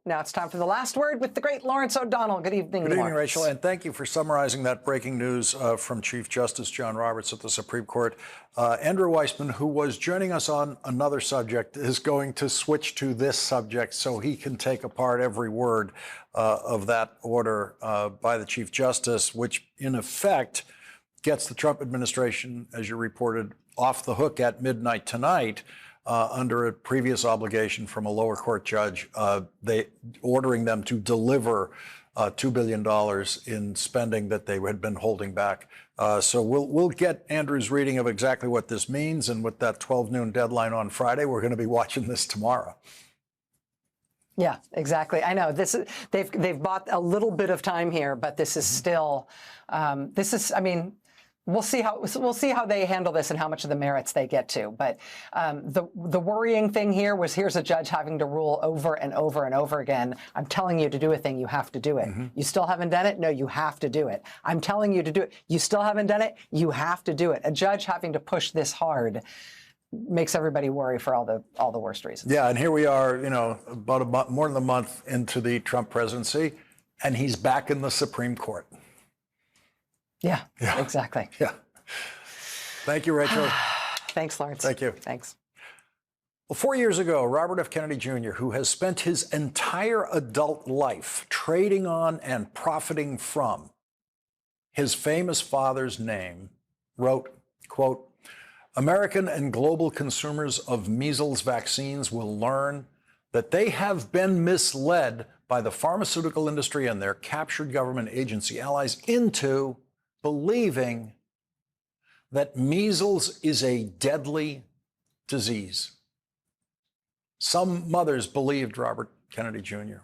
Now it's time for the last word with the great Lawrence O'Donnell. Good evening, Good evening, Lawrence. Rachel, and thank you for summarizing that breaking news from Chief Justice John Roberts at the Supreme Court. Andrew Weissmann, who was joining us on another subject, is going to switch to this subject so he can take apart every word of that order by the Chief Justice, which in effect gets the Trump administration, as you reported, off the hook at midnight tonight. Under a previous obligation from a lower court judge, they ordering them to deliver $2 billion in spending that they had been holding back. So we'll get Andrew's reading of exactly what this means, and with that 12 noon deadline on Friday, we're going to be watching this tomorrow. Yeah, exactly. I know this is they've bought a little bit of time here, but this is still I mean. We'll see how they handle this and how much of the merits they get to. But the worrying thing here was here's a judge having to rule over and over and over again. I'm telling you to do a thing, you have to do it. You still haven't done it? No, you have to do it. I'm telling you to do it. You still haven't done it? You have to do it. A judge having to push this hard makes everybody worry for all the worst reasons. Yeah, and here we are, about more than a month into the Trump presidency, and he's back in the Supreme Court. Yeah, exactly. Yeah. Thank you, Rachel. Thanks, Lawrence. Thank you. Thanks. Well, 4 years ago, Robert F. Kennedy Jr., who has spent his entire adult life trading on and profiting from his famous father's name, wrote, quote, "American and global consumers of measles vaccines will learn that they have been misled by the pharmaceutical industry and their captured government agency allies into believing that measles is a deadly disease." Some mothers believed Robert Kennedy Jr.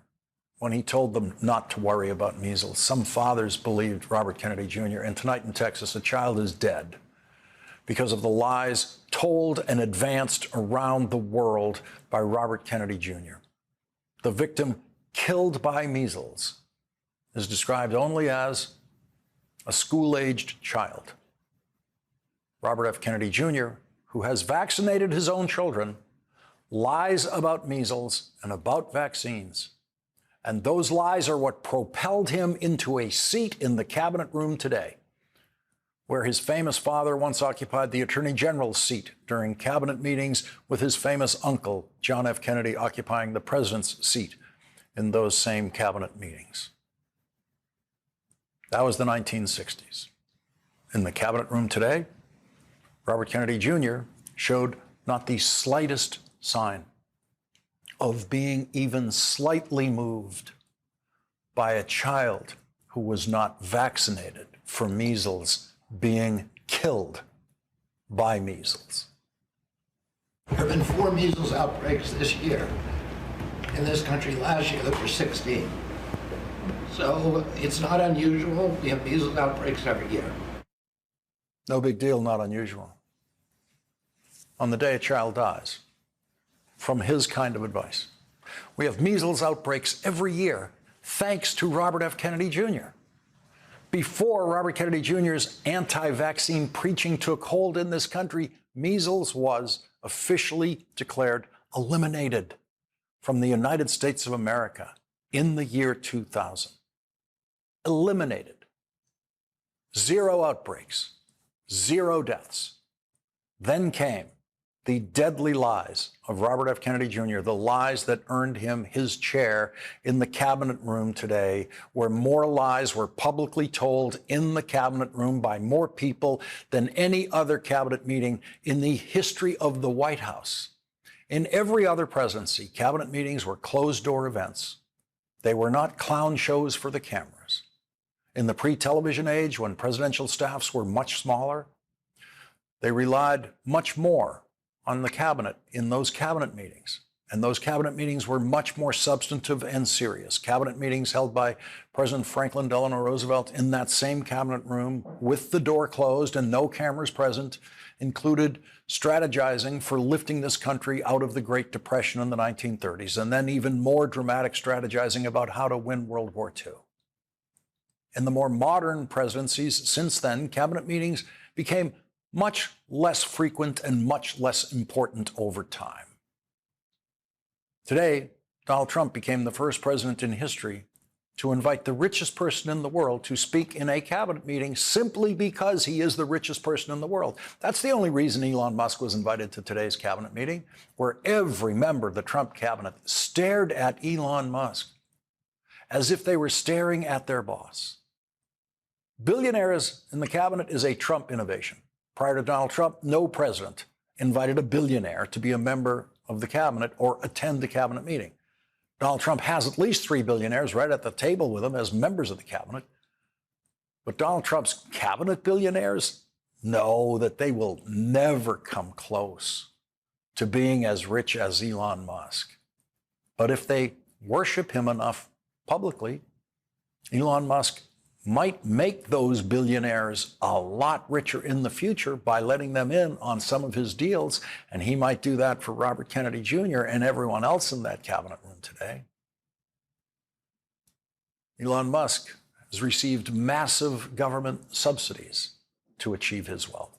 when he told them not to worry about measles. Some fathers believed Robert Kennedy Jr. And tonight in Texas, a child is dead because of the lies told and advanced around the world by Robert Kennedy Jr. The victim killed by measles is described only as a school-aged child. Robert F. Kennedy Jr., who has vaccinated his own children, lies about measles and about vaccines. And those lies are what propelled him into a seat in the cabinet room today, where his famous father once occupied the Attorney General's seat during cabinet meetings, with his famous uncle, John F. Kennedy, occupying the president's seat in those same cabinet meetings. That was the 1960s. In the cabinet room today, Robert Kennedy Jr. showed not the slightest sign of being even slightly moved by a child who was not vaccinated for measles being killed by measles. There have been 4 measles outbreaks this year. In this country last year, there were 16. So it's not unusual. We have measles outbreaks every year. No big deal, not unusual. On the day a child dies, from his kind of advice. We have measles outbreaks every year, thanks to Robert F. Kennedy Jr. Before Robert Kennedy Jr.'s anti-vaccine preaching took hold in this country, measles was officially declared eliminated from the United States of America in the year 2000. Eliminated. 0 outbreaks, 0 deaths. Then came the deadly lies of Robert F. Kennedy Jr., the lies that earned him his chair in the cabinet room today, where more lies were publicly told in the cabinet room by more people than any other cabinet meeting in the history of the White House. In every other presidency, cabinet meetings were closed-door events. They were not clown shows for the cameras. In the pre-television age, when presidential staffs were much smaller, they relied much more on the cabinet in those cabinet meetings. And those cabinet meetings were much more substantive and serious. Cabinet meetings held by President Franklin Delano Roosevelt in that same cabinet room with the door closed and no cameras present included strategizing for lifting this country out of the Great Depression in the 1930s, and then even more dramatic strategizing about how to win World War II. In the more modern presidencies since then, cabinet meetings became much less frequent and much less important over time. Today, Donald Trump became the first president in history to invite the richest person in the world to speak in a cabinet meeting simply because he is the richest person in the world. That's the only reason Elon Musk was invited to today's cabinet meeting, where every member of the Trump cabinet stared at Elon Musk as if they were staring at their boss. Billionaires in the cabinet is a Trump innovation. Prior to Donald Trump, no president invited a billionaire to be a member of the cabinet or attend the cabinet meeting. Donald Trump has at least 3 billionaires right at the table with him as members of the cabinet. But Donald Trump's cabinet billionaires know that they will never come close to being as rich as Elon Musk. But if they worship him enough publicly, Elon Musk might make those billionaires a lot richer in the future by letting them in on some of his deals. And he might do that for Robert Kennedy Jr. and everyone else in that cabinet room today. Elon Musk has received massive government subsidies to achieve his wealth.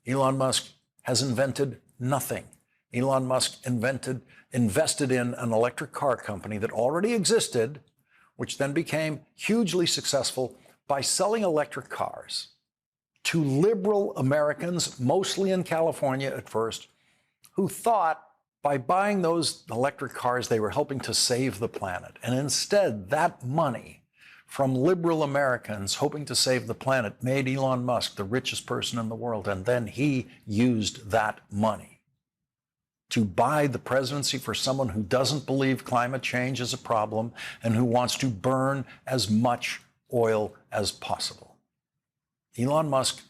Elon Musk has invented nothing. Elon Musk invested in an electric car company that already existed, which then became hugely successful by selling electric cars to liberal Americans, mostly in California at first, who thought by buying those electric cars, they were helping to save the planet. And instead, that money from liberal Americans hoping to save the planet made Elon Musk the richest person in the world. And then he used that money to buy the presidency for someone who doesn't believe climate change is a problem and who wants to burn as much oil as possible. Elon Musk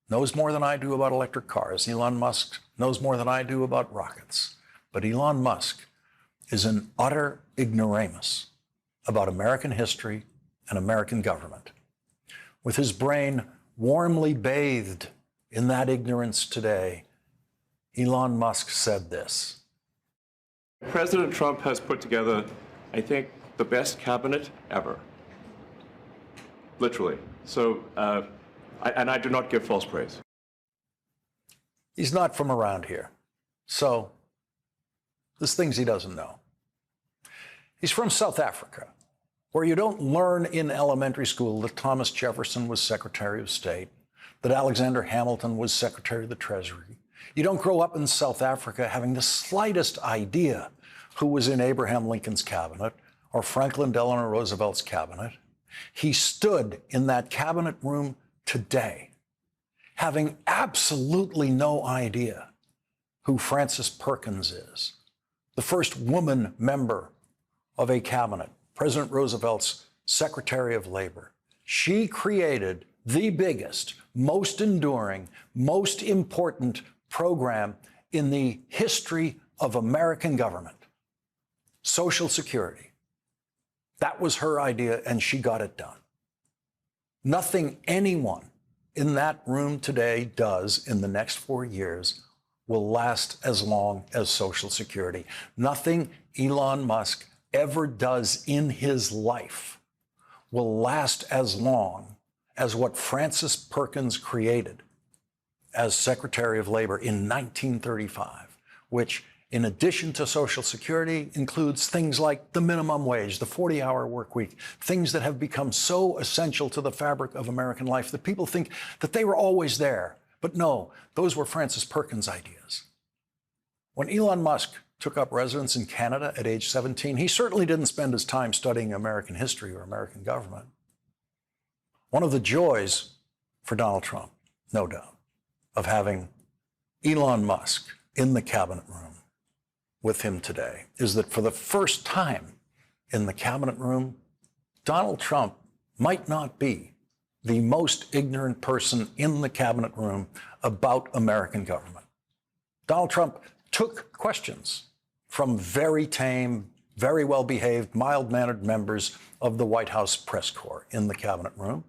knows more than I do about electric cars. Elon Musk knows more than I do about rockets. But Elon Musk is an utter ignoramus about American history and American government. With his brain warmly bathed in that ignorance today, Elon Musk said this. President Trump has put together, I think, the best cabinet ever. Literally. So, I do not give false praise. He's not from around here. So, there's things he doesn't know. He's from South Africa, where you don't learn in elementary school that Thomas Jefferson was Secretary of State, that Alexander Hamilton was Secretary of the Treasury. You don't grow up in South Africa having the slightest idea who was in Abraham Lincoln's cabinet or Franklin Delano Roosevelt's cabinet. He stood in that cabinet room today, having absolutely no idea who Frances Perkins is, the first woman member of a cabinet, President Roosevelt's Secretary of Labor. She created the biggest, most enduring, most important program in the history of American government, Social Security. That was her idea, and she got it done. Nothing anyone in that room today does in the next 4 years will last as long as Social Security. Nothing Elon Musk ever does in his life will last as long as what Frances Perkins created as Secretary of Labor in 1935, which, in addition to Social Security, includes things like the minimum wage, the 40-hour work week, things that have become so essential to the fabric of American life that people think that they were always there. But no, those were Frances Perkins' ideas. When Elon Musk took up residence in Canada at age 17, he certainly didn't spend his time studying American history or American government. One of the joys for Donald Trump, no doubt, of having Elon Musk in the cabinet room with him today is that for the first time in the cabinet room, Donald Trump might not be the most ignorant person in the cabinet room about American government. Donald Trump took questions from very tame, very well-behaved, mild-mannered members of the White House press corps in the cabinet room,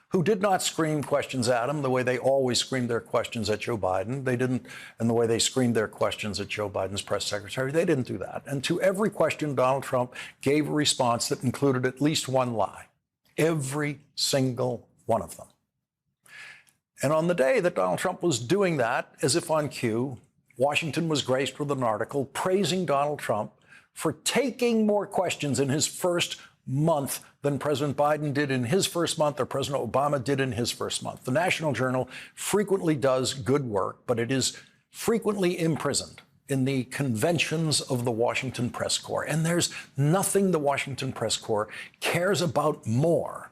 who did not scream questions at him the way they always screamed their questions at Joe Biden. They didn't, and the way they screamed their questions at Joe Biden's press secretary, they didn't do that. And to every question, Donald Trump gave a response that included at least one lie. Every single one of them. And on the day that Donald Trump was doing that, as if on cue, Washington was graced with an article praising Donald Trump for taking more questions in his first month than President Biden did in his first month or President Obama did in his first month. The National Journal frequently does good work, but it is frequently imprisoned in the conventions of the Washington Press Corps. And there's nothing the Washington Press Corps cares about more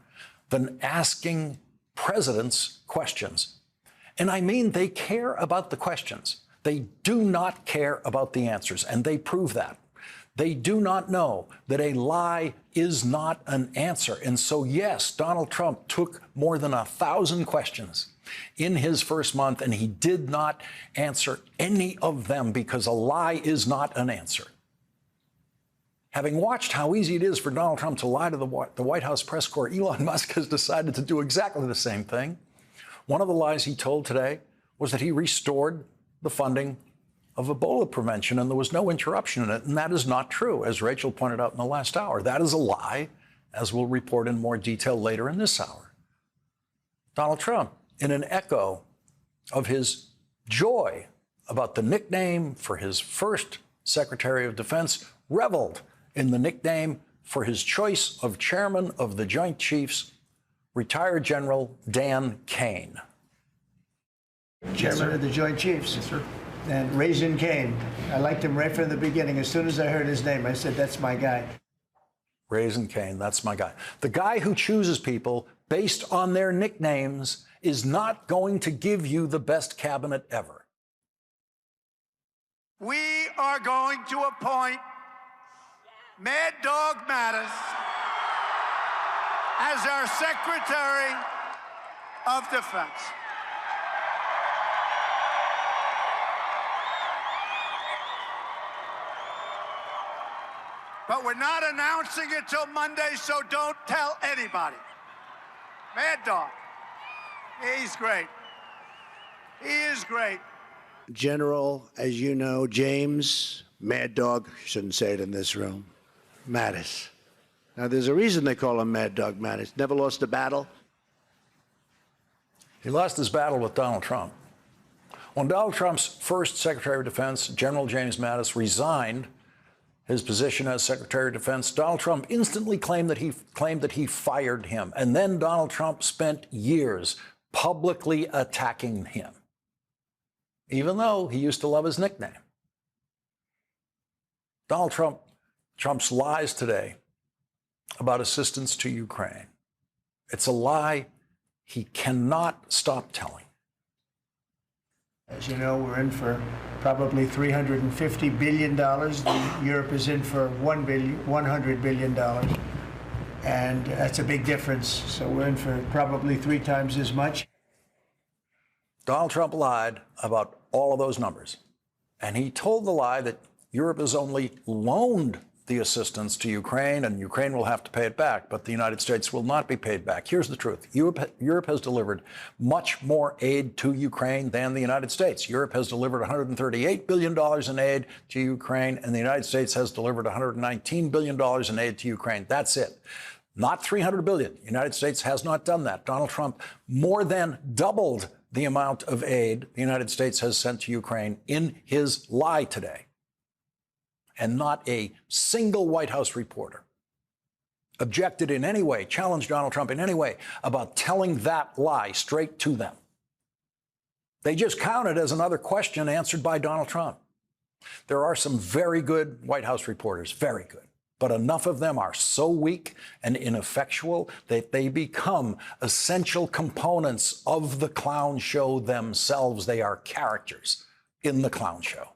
than asking presidents questions. And I mean, they care about the questions. They do not care about the answers, and they prove that. They do not know that a lie is not an answer. And so, yes, Donald Trump took more than 1,000 questions in his first month, and he did not answer any of them because a lie is not an answer. Having watched how easy it is for Donald Trump to lie to the White House press corps, Elon Musk has decided to do exactly the same thing. One of the lies he told today was that he restored the funding of Ebola prevention, and there was no interruption in it. And that is not true, as Rachel pointed out in the last hour. That is a lie, as we'll report in more detail later in this hour. Donald Trump, in an echo of his joy about the nickname for his first Secretary of Defense, reveled in the nickname for his choice of Chairman of the Joint Chiefs, retired General Dan Kane. Chairman of the Joint Chiefs. Yes, sir. And Raising Kane. I liked him right from the beginning. As soon as I heard his name, I said, that's my guy. Raising Kane, that's my guy. The guy who chooses people based on their nicknames is not going to give you the best cabinet ever. We are going to appoint Mad Dog Mattis as our Secretary of Defense. But we're not announcing it till Monday, so don't tell anybody. Mad Dog. He's great. He is great. General, as you know, James Mad Dog, shouldn't say it in this room, Mattis. Now, there's a reason they call him Mad Dog Mattis. Never lost a battle. He lost his battle with Donald Trump. When Donald Trump's first Secretary of Defense, General James Mattis, resigned his position as Secretary of Defense, Donald Trump instantly claimed that he fired him. And then Donald Trump spent years publicly attacking him, even though he used to love his nickname. Donald Trump's lies today about assistance to Ukraine, it's a lie he cannot stop telling. As you know, we're in for probably $350 billion. Europe is in for $100 billion. And that's a big difference. So we're in for probably 3 times as much. Donald Trump lied about all of those numbers. And he told the lie that Europe has only loaned the assistance to Ukraine, and Ukraine will have to pay it back, but the United States will not be paid back. Here's the truth. Europe has delivered much more aid to Ukraine than the United States. Europe has delivered $138 billion in aid to Ukraine, and the United States has delivered $119 billion in aid to Ukraine. That's it. Not $300 billion. The United States has not done that. Donald Trump more than doubled the amount of aid the United States has sent to Ukraine in his lie today. And not a single White House reporter objected in any way, challenged Donald Trump in any way about telling that lie straight to them. They just counted as another question answered by Donald Trump. There are some very good White House reporters, very good, but enough of them are so weak and ineffectual that they become essential components of the clown show themselves. They are characters in the clown show.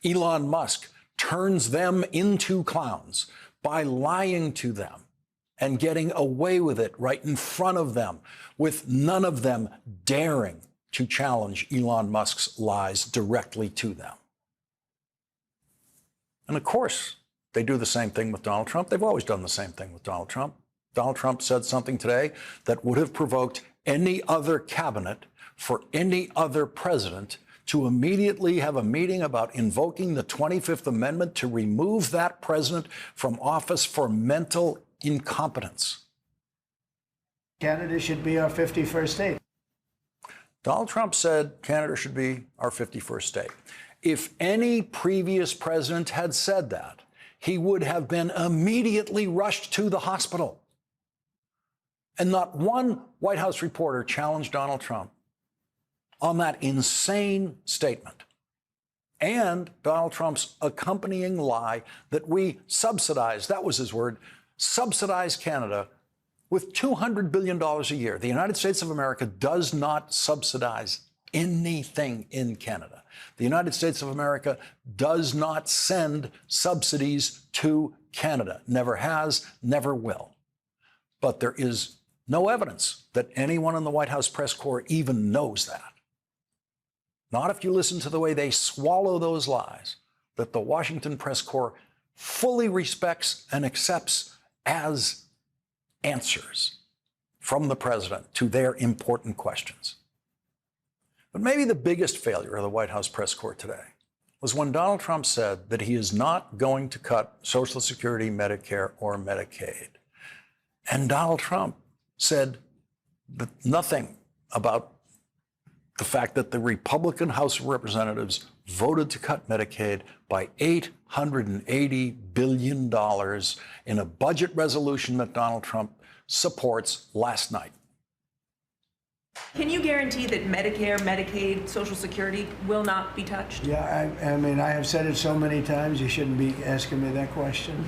Elon Musk turns them into clowns by lying to them and getting away with it right in front of them, with none of them daring to challenge Elon Musk's lies directly to them. And of course, they do the same thing with Donald Trump. They've always done the same thing with Donald Trump. Donald Trump said something today that would have provoked any other cabinet for any other president to immediately have a meeting about invoking the 25th Amendment to remove that president from office for mental incompetence. Canada should be our 51st state. Donald Trump said Canada should be our 51st state. If any previous president had said that, he would have been immediately rushed to the hospital. And not one White House reporter challenged Donald Trump on that insane statement and Donald Trump's accompanying lie that we subsidize, that was his word, subsidize Canada with $200 billion a year. The United States of America does not subsidize anything in Canada. The United States of America does not send subsidies to Canada. Never has, never will. But there is no evidence that anyone in the White House press corps even knows that. Not if you listen to the way they swallow those lies that the Washington press corps fully respects and accepts as answers from the president to their important questions. But maybe the biggest failure of the White House press corps today was when Donald Trump said that he is not going to cut Social Security, Medicare, or Medicaid. And Donald Trump said nothing about the fact that the Republican House of Representatives voted to cut Medicaid by $880 billion in a budget resolution that Donald Trump supports last night. Can you guarantee that Medicare, Medicaid, Social Security will not be touched? Yeah, I mean, I have said it so many times, you shouldn't be asking me that question,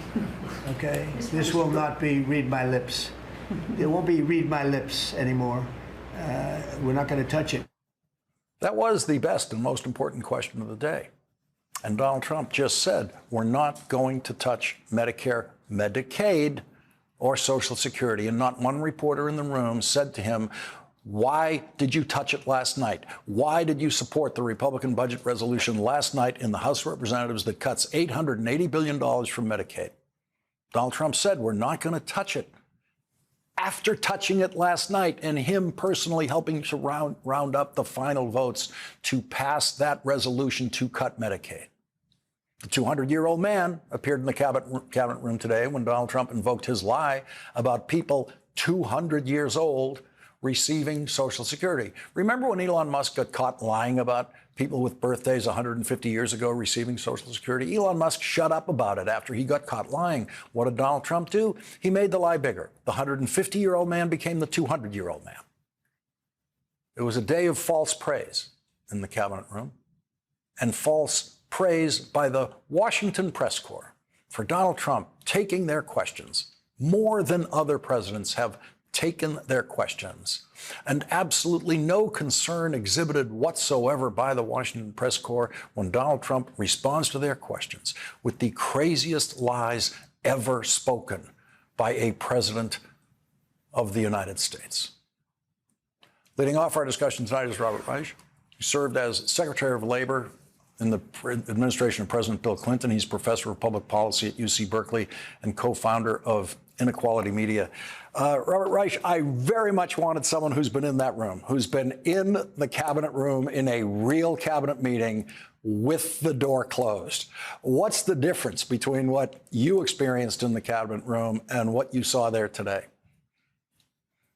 okay? This will not be read my lips. It won't be read my lips anymore. We're not going to touch it. That was the best and most important question of the day. And Donald Trump just said, we're not going to touch Medicare, Medicaid, or Social Security. And not one reporter in the room said to him, why did you touch it last night? Why did you support the Republican budget resolution last night in the House of Representatives that cuts $880 billion from Medicaid? Donald Trump said, we're not going to touch it. After touching it last night and him personally helping to round up the final votes to pass that resolution to cut Medicaid. The 200-year-old man appeared in the cabinet room today when Donald Trump invoked his lie about people 200 years old receiving Social Security. Remember when Elon Musk got caught lying about people with birthdays 150 years ago receiving Social Security? Elon Musk shut up about it after he got caught lying. What did Donald Trump do? He made the lie bigger. The 150-year-old man became the 200-year-old man. It was a day of false praise in the cabinet room and false praise by the Washington press corps for Donald Trump taking their questions more than other presidents have taken their questions, and absolutely no concern exhibited whatsoever by the Washington press corps when Donald Trump responds to their questions with the craziest lies ever spoken by a president of the United States. Leading off our discussion tonight is Robert Reich. He served as Secretary of Labor in the administration of President Bill Clinton. He's professor of public policy at UC Berkeley and co-founder of Inequality Media. Robert Reich, I very much wanted someone who's been in that room, who's been in the cabinet room in a real cabinet meeting with the door closed. What's the difference between what you experienced in the cabinet room and what you saw there today?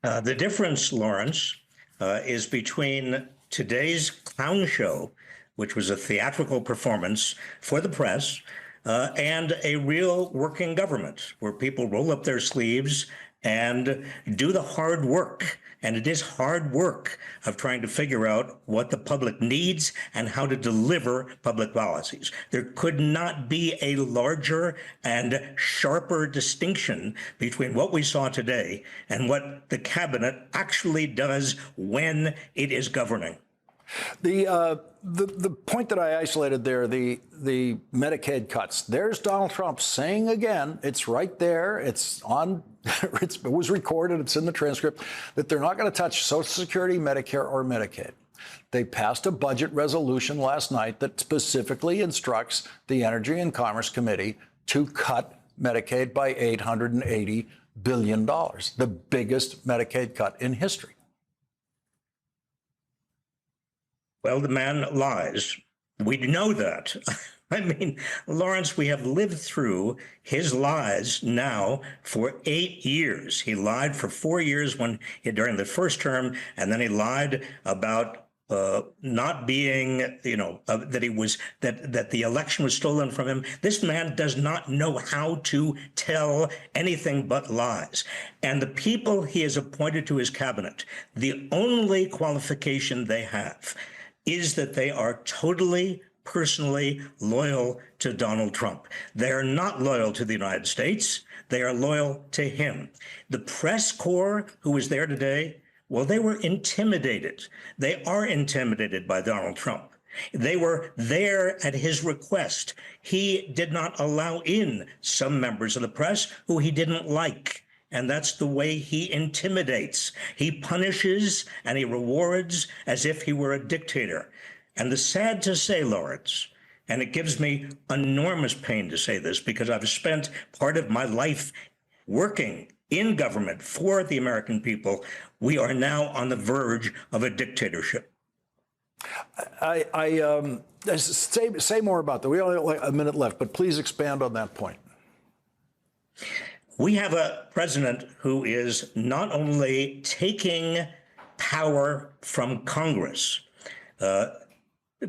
The difference, Lawrence, is between today's clown show, which was a theatrical performance for the press, and a real working government where people roll up their sleeves and do the hard work. And it is hard work of trying to figure out what the public needs and how to deliver public policies. There could not be a larger and sharper distinction between what we saw today and what the cabinet actually does when it is governing. The point that I isolated there, the Medicaid cuts, there's Donald Trump saying again, it's right there, it's on, it was recorded, it's in the transcript, that they're not going to touch Social Security, Medicare, or Medicaid. They passed a budget resolution last night that specifically instructs the Energy and Commerce Committee to cut Medicaid by $880 billion, the biggest Medicaid cut in history. Well, the man lies. We know that. I mean, Lawrence, we have lived through his lies now for 8 years. He lied for 4 years during the first term, and then he lied about not being, that the election was stolen from him. This man does not know how to tell anything but lies. And the people he has appointed to his cabinet, the only qualification they have is that they are totally personally loyal to Donald Trump. They are not loyal to the United States. They are loyal to him. The press corps who was there today, well, they were intimidated. They are intimidated by Donald Trump. They were there at his request. He did not allow in some members of the press who he didn't like. And that's the way he intimidates. He punishes and he rewards as if he were a dictator. And the sad to say, Lawrence, and it gives me enormous pain to say this because I've spent part of my life working in government for the American people, we are now on the verge of a dictatorship. Say more about that. We only have like a minute left, but please expand on that point. We have a president who is not only taking power from Congress,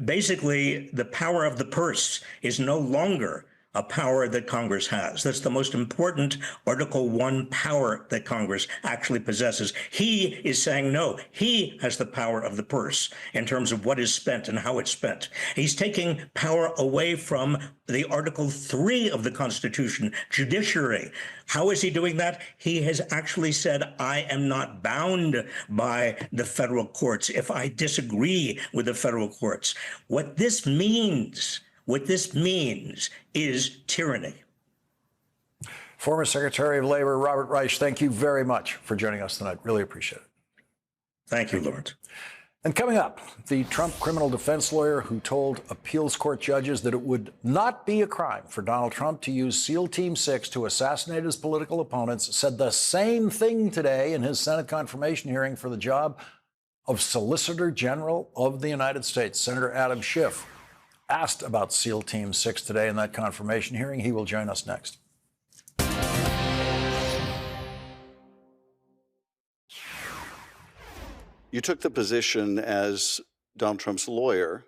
basically the power of the purse is no longer a power that Congress has. That's the most important Article I power that Congress actually possesses. He is saying no. He has the power of the purse in terms of what is spent and how it's spent. He's taking power away from the Article III of the Constitution, judiciary. How is he doing that? He has actually said, I am not bound by the federal courts if I disagree with the federal courts. What this means is tyranny. Former Secretary of Labor Robert Reich, thank you very much for joining us tonight. Really appreciate it. Thank you, Lawrence. And coming up, the Trump criminal defense lawyer who told appeals court judges that it would not be a crime for Donald Trump to use SEAL Team 6 to assassinate his political opponents said the same thing today in his Senate confirmation hearing for the job of Solicitor General of the United States. Senator Adam Schiff asked about SEAL Team 6 today in that confirmation hearing. He will join us next. You took the position as Donald Trump's lawyer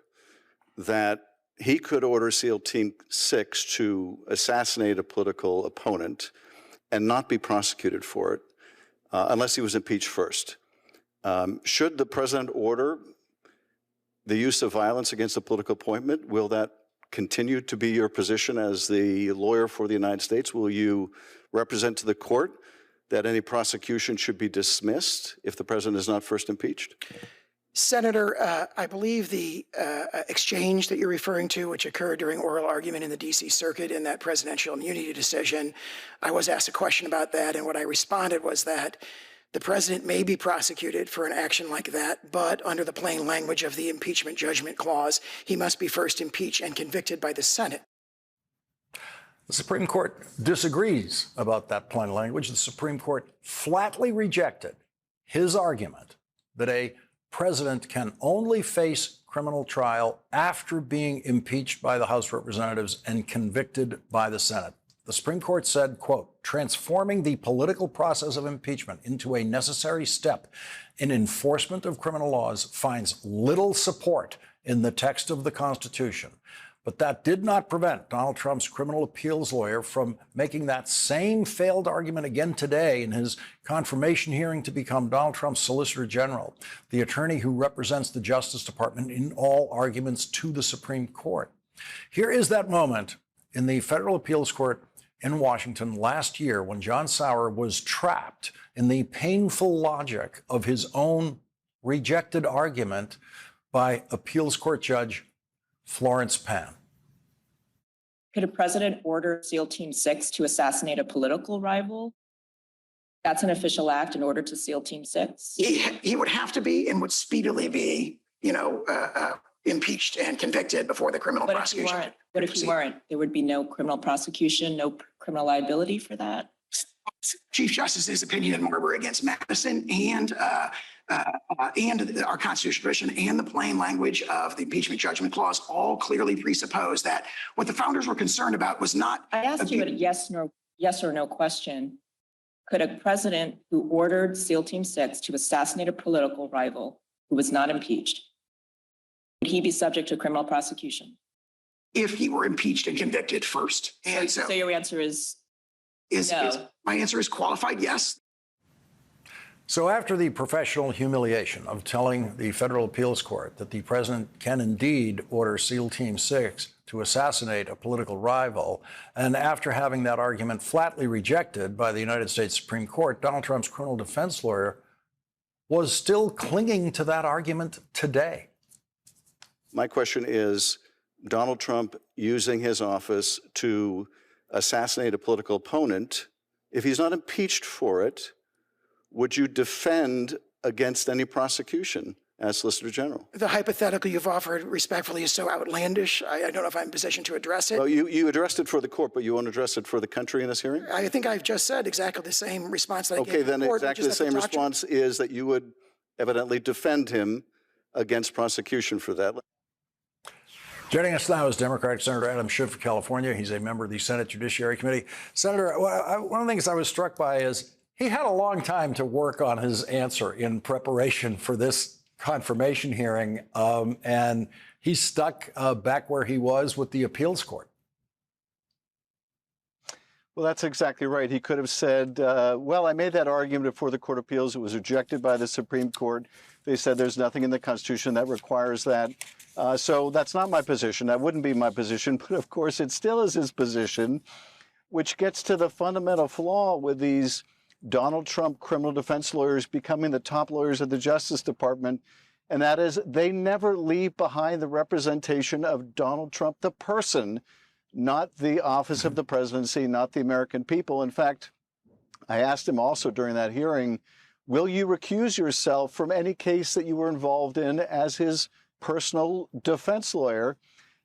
that he could order SEAL Team 6 to assassinate a political opponent and not be prosecuted for it unless he was impeached first. Should the president order the use of violence against a political appointment, will that continue to be your position as the lawyer for the United States? Will you represent to the court that any prosecution should be dismissed if the president is not first impeached? Senator, I believe the exchange that you're referring to, which occurred during oral argument in the D.C. Circuit in that presidential immunity decision, I was asked a question about that, and what I responded was that the president may be prosecuted for an action like that, but under the plain language of the impeachment judgment clause, he must be first impeached and convicted by the Senate. The Supreme Court disagrees about that plain language. The Supreme Court flatly rejected his argument that a president can only face criminal trial after being impeached by the House of Representatives and convicted by the Senate. The Supreme Court said, quote, transforming the political process of impeachment into a necessary step in enforcement of criminal laws finds little support in the text of the Constitution. But that did not prevent Donald Trump's criminal appeals lawyer from making that same failed argument again today in his confirmation hearing to become Donald Trump's Solicitor General, the attorney who represents the Justice Department in all arguments to the Supreme Court. Here is that moment in the federal appeals court in Washington last year when John Sauer was trapped in the painful logic of his own rejected argument by appeals court judge Florence Pan. Could a president order SEAL Team 6 to assassinate a political rival? That's an official act in order to SEAL Team 6? He would have to be and would speedily be, impeached and convicted before the criminal prosecution. What if he weren't? There would be no criminal prosecution, no criminal liability for that? Chief Justice's opinion in Marbury against Madison and our constitutional tradition and the plain language of the impeachment judgment clause all clearly presuppose that what the founders were concerned about was not. I asked you a yes or no question. Could a president who ordered SEAL Team 6 to assassinate a political rival who was not impeached, Would he be subject to criminal prosecution? If he were impeached and convicted first. And So your answer is no. My answer is qualified yes. So after the professional humiliation of telling the federal appeals court that the president can indeed order SEAL Team 6 to assassinate a political rival, and after having that argument flatly rejected by the United States Supreme Court, Donald Trump's criminal defense lawyer was still clinging to that argument today. My question is, Donald Trump using his office to assassinate a political opponent, if he's not impeached for it, would you defend against any prosecution as Solicitor General? The hypothetical you've offered respectfully is so outlandish. I don't know if I'm in position to address it. Well, you addressed it for the court, but you won't address it for the country in this hearing? I think I've just said exactly the same response that I gave Okay, then before, exactly the same response is that you would evidently defend him against prosecution for that. Joining us now is Democratic Senator Adam Schiff of California. He's a member of the Senate Judiciary Committee. Senator, one of the things I was struck by is he had a long time to work on his answer in preparation for this confirmation hearing, and he's stuck back where he was with the appeals court. Well, that's exactly right. He could have said, well, I made that argument before the Court of Appeals. It was rejected by the Supreme Court. They said there's nothing in the Constitution that requires that. So that's not my position. That wouldn't be my position. But of course, it still is his position, which gets to the fundamental flaw with these Donald Trump criminal defense lawyers becoming the top lawyers of the Justice Department. And that is, they never leave behind the representation of Donald Trump, the person, not the office of the presidency, not the American people. In fact, I asked him also during that hearing, will you recuse yourself from any case that you were involved in as his personal defense lawyer?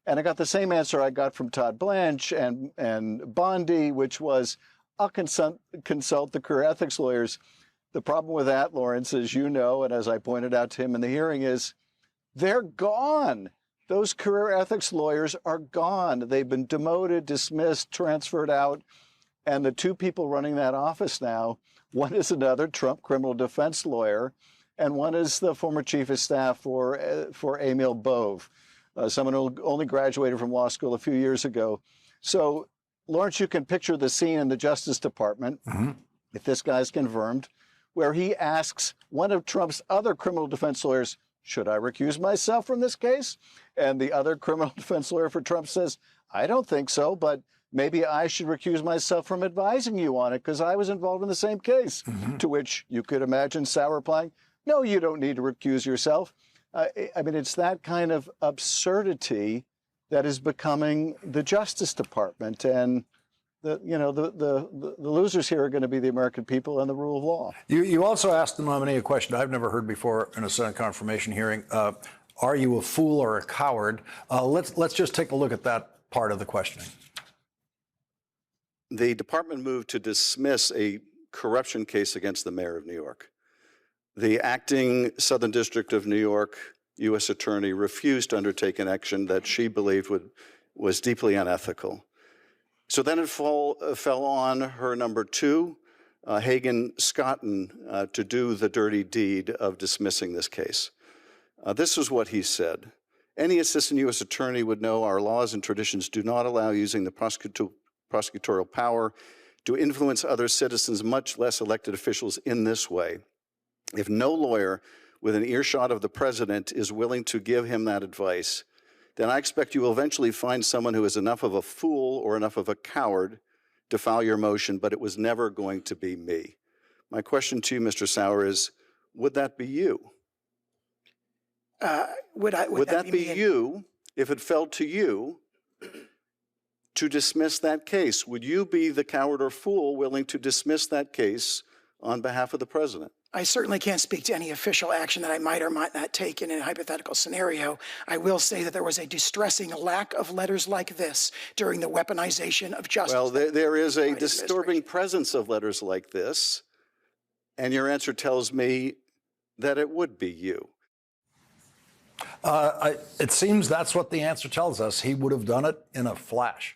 And I got the same answer I got from Todd Blanche and Bondi, which was, I'll consult the career ethics lawyers. The problem with that, Lawrence, as you know, and as I pointed out to him in the hearing, is they're gone. Those career ethics lawyers are gone. They've been demoted, dismissed, transferred out. And the two people running that office now, one is another Trump criminal defense lawyer, and one is the former chief of staff for Emil Bove, someone who only graduated from law school a few years ago. So, Lawrence, you can picture the scene in the Justice Department, if this guy's confirmed, where he asks one of Trump's other criminal defense lawyers, should I recuse myself from this case? And the other criminal defense lawyer for Trump says, I don't think so, but maybe I should recuse myself from advising you on it because I was involved in the same case. To which you could imagine Sauer replying, no, you don't need to recuse yourself. I mean, it's that kind of absurdity that is becoming the Justice Department. And the losers here are going to be the American people and the rule of law. You also asked the nominee a question I've never heard before in a Senate confirmation hearing. Are you a fool or a coward? Let's just take a look at that part of the questioning. The department moved to dismiss a corruption case against the mayor of New York. The acting Southern District of New York U.S. attorney refused to undertake an action that she believed was deeply unethical. So then it fell on her number two, Hagen Scotton, to do the dirty deed of dismissing this case. This is what he said. Any assistant U.S. attorney would know our laws and traditions do not allow using the prosecutorial power to influence other citizens, much less elected officials, in this way. If no lawyer with an earshot of the president is willing to give him that advice, then I expect you will eventually find someone who is enough of a fool or enough of a coward to file your motion, but it was never going to be me. My question to you, Mr. Sauer, is, would that be you? Would that be you if it fell to you to dismiss that case? Would you be the coward or fool willing to dismiss that case on behalf of the president? I certainly can't speak to any official action that I might or might not take in a hypothetical scenario. I will say that there was a distressing lack of letters like this during the weaponization of justice. Well, there is a disturbing presence of letters like this, and your answer tells me that it would be you. It seems that's what the answer tells us. He would have done it in a flash.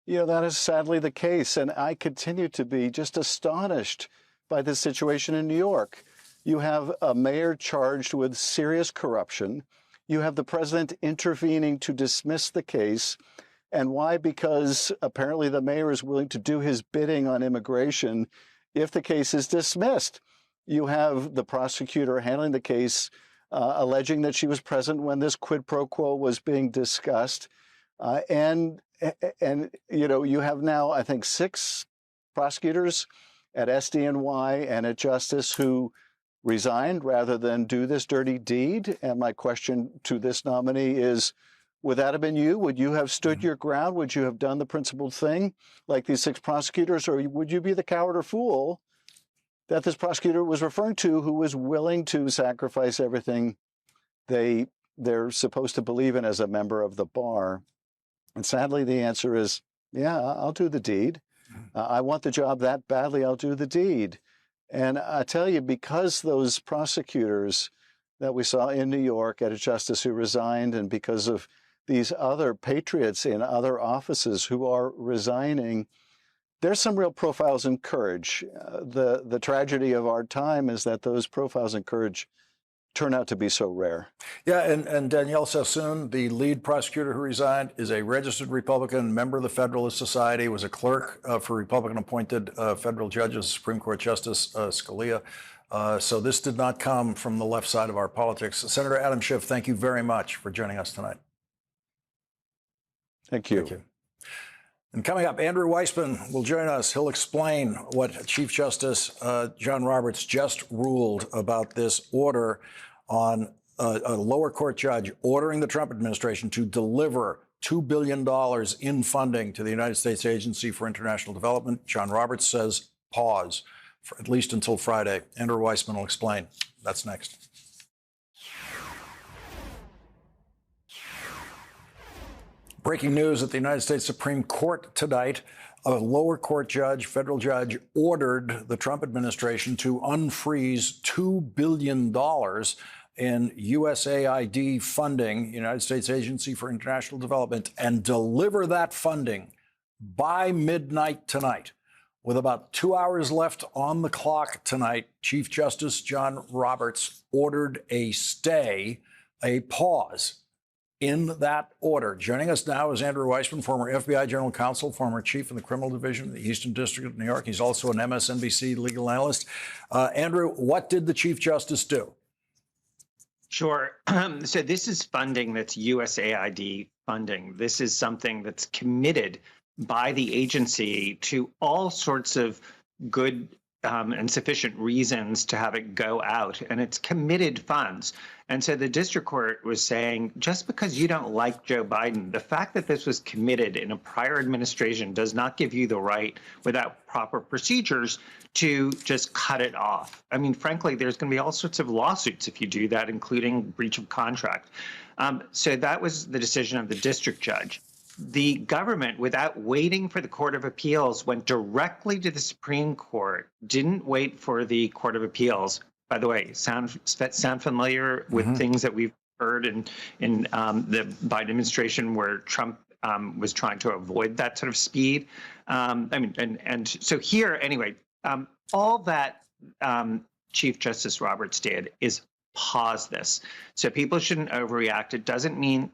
That is sadly the case. And I continue to be just astonished by this situation in New York. You have a mayor charged with serious corruption. You have the president intervening to dismiss the case. And why? Because apparently the mayor is willing to do his bidding on immigration if the case is dismissed. You have the prosecutor handling the case, alleging that she was present when this quid pro quo was being discussed. And you have now, I think, 6 prosecutors at SDNY and at Justice who resigned rather than do this dirty deed. And my question to this nominee is, would that have been you? Would you have stood your ground? Would you have done the principled thing like these 6 prosecutors? Or would you be the coward or fool that this prosecutor was referring to, who was willing to sacrifice everything they're supposed to believe in as a member of the bar? And sadly, the answer is, yeah, I'll do the deed. I want the job that badly, I'll do the deed. And I tell you, because those prosecutors that we saw in New York at a justice who resigned, and because of these other patriots in other offices who are resigning, there's some real profiles in courage. The tragedy of our time is that those profiles in courage turn out to be so rare. Yeah, and Danielle Sassoon, the lead prosecutor who resigned, is a registered Republican, member of the Federalist Society, was a clerk for Republican-appointed federal judges, Supreme Court Justice Scalia. So this did not come from the left side of our politics. Senator Adam Schiff, thank you very much for joining us tonight. Thank you. Thank you. And coming up, Andrew Weissmann will join us. He'll explain what Chief Justice John Roberts just ruled about this order on a lower court judge ordering the Trump administration to deliver $2 billion in funding to the United States Agency for International Development. John Roberts says pause, for at least until Friday. Andrew Weissmann will explain. That's next. Breaking news at the United States Supreme Court tonight. A lower court judge, federal judge, ordered the Trump administration to unfreeze $2 billion in USAID funding, United States Agency for International Development, and deliver that funding by midnight tonight. With about 2 hours left on the clock tonight, Chief Justice John Roberts ordered a stay, a pause in that order. Joining us now is Andrew Weissmann, former FBI General Counsel, former Chief of the Criminal Division of the Eastern District of New York. He's also an MSNBC legal analyst. Andrew, what did the Chief Justice do? Sure. So this is funding that's USAID funding. This is something that's committed by the agency to all sorts of good and sufficient reasons to have it go out, and it's committed funds. And so the district court was saying, just because you don't like Joe Biden, the fact that this was committed in a prior administration does not give you the right, without proper procedures, to just cut it off. I mean, frankly, there's going to be all sorts of lawsuits if you do that, including breach of contract. So that was the decision of the district judge. The government, without waiting for the Court of Appeals, went directly to the Supreme Court, didn't wait for the Court of Appeals. By the way, sound familiar with things that we've heard in the Biden administration where Trump was trying to avoid that sort of speed? So here, anyway, all that Chief Justice Roberts did is pause this. So people shouldn't overreact. It doesn't mean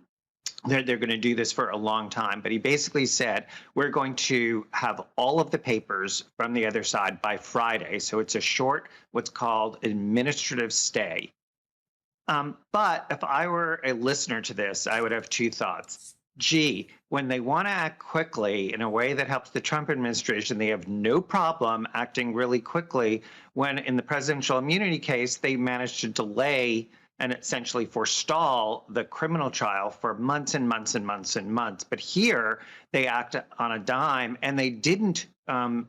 they're going to do this for a long time. But he basically said, we're going to have all of the papers from the other side by Friday. So it's a short, what's called administrative stay. But if I were a listener to this, I would have 2 thoughts. Gee, when they want to act quickly in a way that helps the Trump administration, they have no problem acting really quickly when in the presidential immunity case, they managed to delay and essentially forestall the criminal trial for months and months and months and months. But here, they act on a dime, and they didn't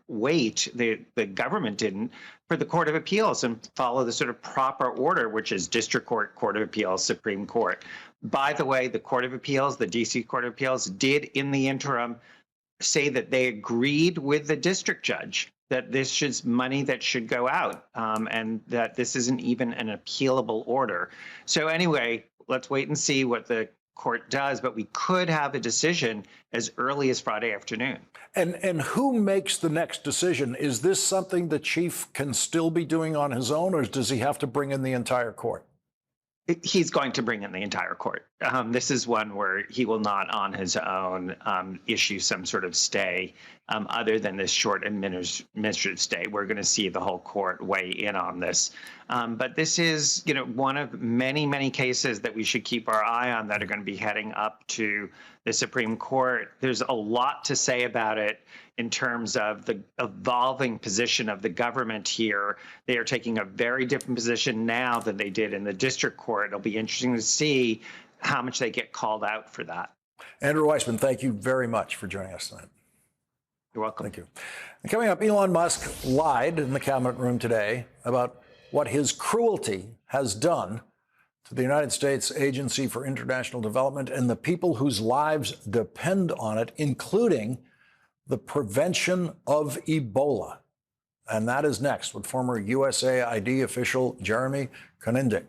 wait, the government didn't, for the Court of Appeals and follow the sort of proper order, which is District Court, Court of Appeals, Supreme Court. By the way, the Court of Appeals, the D.C. Court of Appeals, did in the interim say that they agreed with the district judge that this is money that should go out and that this isn't even an appealable order. So anyway, let's wait and see what the court does, but we could have a decision as early as Friday afternoon. And who makes the next decision? Is this something the chief can still be doing on his own, or does he have to bring in the entire court? He's going to bring in the entire court. This is one where he will not on his own issue some sort of stay other than this short administrative stay. We're going to see the whole court weigh in on this. But this is, one of many, many cases that we should keep our eye on that are going to be heading up to the Supreme Court. There's a lot to say about it in terms of the evolving position of the government here. They are taking a very different position now than they did in the district court. It'll be interesting to see how much they get called out for that. Andrew Weissmann, thank you very much for joining us tonight. You're welcome. Thank you. And coming up, Elon Musk lied in the cabinet room today about what his cruelty has done to the United States Agency for International Development and the people whose lives depend on it, including the prevention of Ebola. And that is next with former USAID official Jeremy Konyndyk.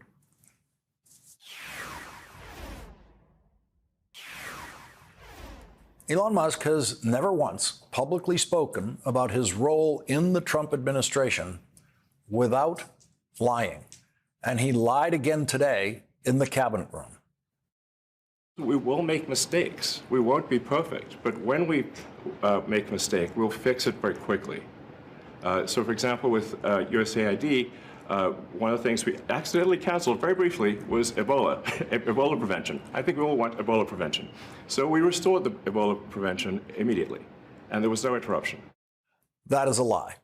Elon Musk has never once publicly spoken about his role in the Trump administration without lying. And he lied again today in the cabinet room. We will make mistakes. We won't be perfect. But when we make a mistake, we'll fix it very quickly. So, for example, with USAID, one of the things we accidentally canceled very briefly was Ebola, Ebola prevention. I think we all want Ebola prevention. So we restored the Ebola prevention immediately, and there was no interruption. That is a lie.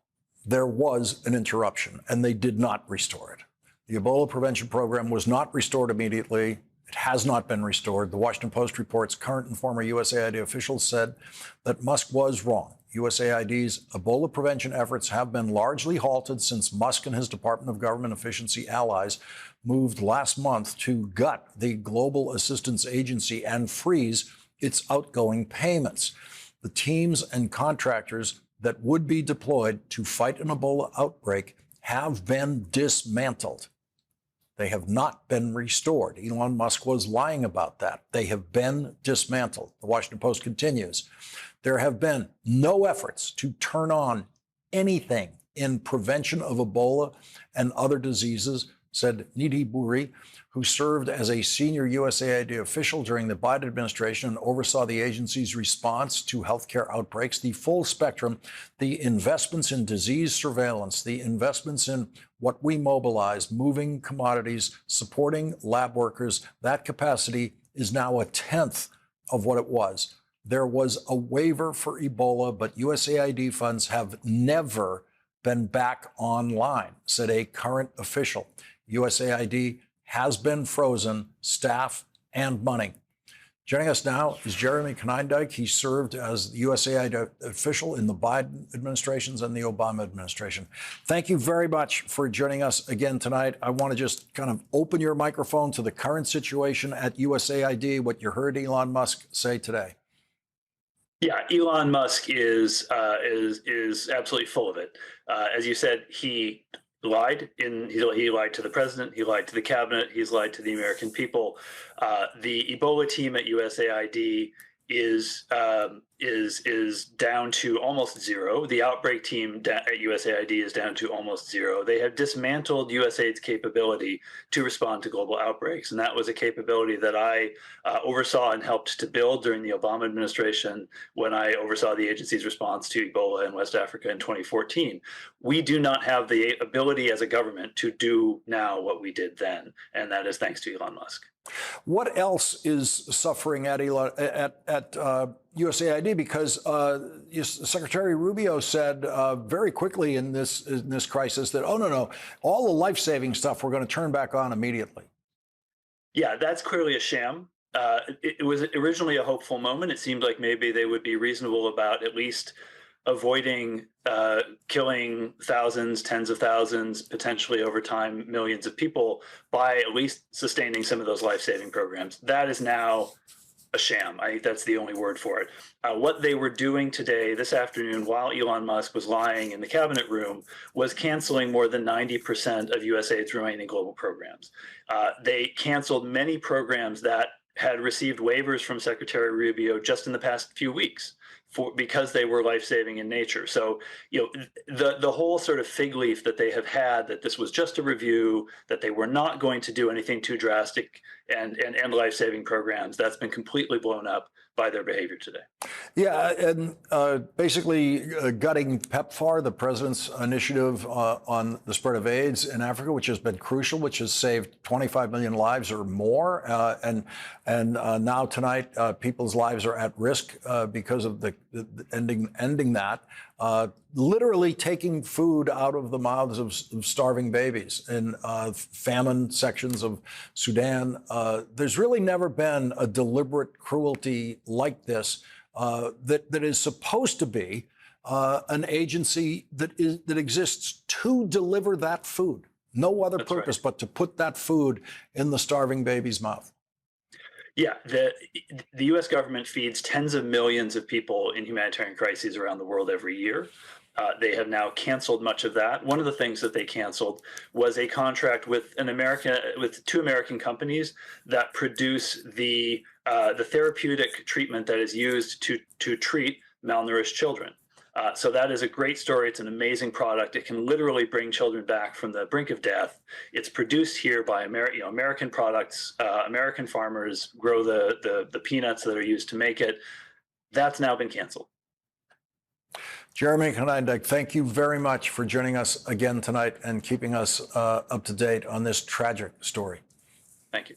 There was an interruption, and they did not restore it. The Ebola prevention program was not restored immediately. It has not been restored. The Washington Post reports current and former USAID officials said that Musk was wrong. USAID's Ebola prevention efforts have been largely halted since Musk and his Department of Government Efficiency allies moved last month to gut the Global Assistance Agency and freeze its outgoing payments. The teams and contractors that would be deployed to fight an Ebola outbreak have been dismantled. They have not been restored. Elon Musk was lying about that. They have been dismantled. The Washington Post continues. There have been no efforts to turn on anything in prevention of Ebola and other diseases, said Nidhi Buri, who served as a senior USAID official during the Biden administration and oversaw the agency's response to healthcare outbreaks. The full spectrum, the investments in disease surveillance, the investments in what we mobilize, moving commodities, supporting lab workers, that capacity is now a tenth of what it was. There was a waiver for Ebola, but USAID funds have never been back online, said a current official. USAID has been frozen, staff and money. Joining us now is Jeremy Konyndyk. He served as the USAID official in the Biden administrations and the Obama administration. Thank you very much for joining us again tonight. I want to just kind of open your microphone to the current situation at USAID, what you heard Elon Musk say today. Yeah, Elon Musk is absolutely full of it. As you said, he lied. He lied to the president. He lied to the cabinet. He's lied to the American people. The Ebola team at USAID is down to almost zero. The outbreak team at USAID is down to almost zero. They have dismantled USAID's capability to respond to global outbreaks, and that was a capability that I oversaw and helped to build during the Obama administration when I oversaw the agency's response to Ebola in West Africa in 2014. We do not have the ability as a government to do now what we did then, and that is thanks to Elon Musk. What else is suffering at USAID? Because Secretary Rubio said very quickly in this crisis that, oh, no, all the life-saving stuff we're going to turn back on immediately. Yeah, that's clearly a sham. It was originally a hopeful moment. It seemed like maybe they would be reasonable about at least avoiding killing thousands, tens of thousands, potentially over time, millions of people by at least sustaining some of those life-saving programs. That is now a sham. I think that's the only word for it. What they were doing today, this afternoon, while Elon Musk was lying in the cabinet room, was canceling more than 90% of USAID's remaining global programs. They canceled many programs that had received waivers from Secretary Rubio just in the past few weeks because they were life-saving in nature. So, the whole sort of fig leaf that they have had, that this was just a review, that they were not going to do anything too drastic and life-saving programs, that's been completely blown up by their behavior today. Yeah, and basically gutting PEPFAR, the president's initiative on the spread of AIDS in Africa, which has been crucial, which has saved 25 million lives or more. And now tonight, people's lives are at risk because of the ending that. Literally taking food out of the mouths of starving babies in famine sections of Sudan. There's really never been a deliberate cruelty like this that is supposed to be an agency that exists to deliver that food. No other purpose but to put that food in the starving baby's mouth. Yeah, the U.S. government feeds tens of millions of people in humanitarian crises around the world every year. They have now canceled much of that. One of the things that they canceled was a contract with two American companies that produce the therapeutic treatment that is used to treat malnourished children. So that is a great story. It's an amazing product. It can literally bring children back from the brink of death. It's produced here by American products. American farmers grow the peanuts that are used to make it. That's now been canceled. Jeremy Konyndyk, thank you very much for joining us again tonight and keeping us up to date on this tragic story. Thank you.